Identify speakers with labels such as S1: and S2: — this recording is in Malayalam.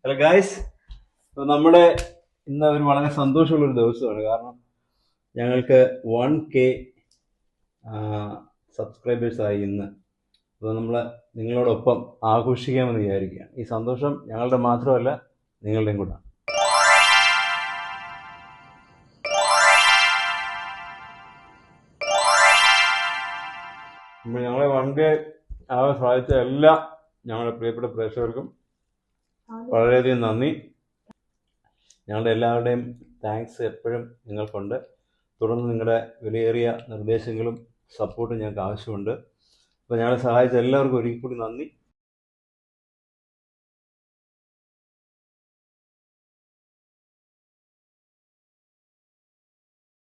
S1: ഹലോ ഗായ്സ്, നമ്മുടെ ഇന്ന് ഒരു വളരെ സന്തോഷമുള്ളൊരു ദിവസമാണ്. കാരണം ഞങ്ങൾക്ക് 1K സബ്സ്ക്രൈബേഴ്സായി ഇന്ന്. അപ്പോൾ നമ്മൾ നിങ്ങളോടൊപ്പം ആഘോഷിക്കാമെന്ന് വിചാരിക്കുകയാണ്. ഈ സന്തോഷം ഞങ്ങളുടെ മാത്രമല്ല, നിങ്ങളുടെയും കൂടെ. ഞങ്ങളെ 1K ആകാൻ സാധിച്ച എല്ലാ ഞങ്ങളുടെ പ്രിയപ്പെട്ട പ്രേക്ഷകർക്കും വളരെയധികം നന്ദി. ഞങ്ങളുടെ എല്ലാവരുടെയും താങ്ക്സ് എപ്പോഴും നിങ്ങൾക്കുണ്ട്. തുടർന്ന് നിങ്ങളുടെ വിലയേറിയ നിർദ്ദേശങ്ങളും സപ്പോർട്ടും ഞങ്ങൾക്ക് ആവശ്യമുണ്ട്. അപ്പോൾ ഞങ്ങളെ സഹായിച്ച എല്ലാവർക്കും ഒരിക്കൽ കൂടി നന്ദി.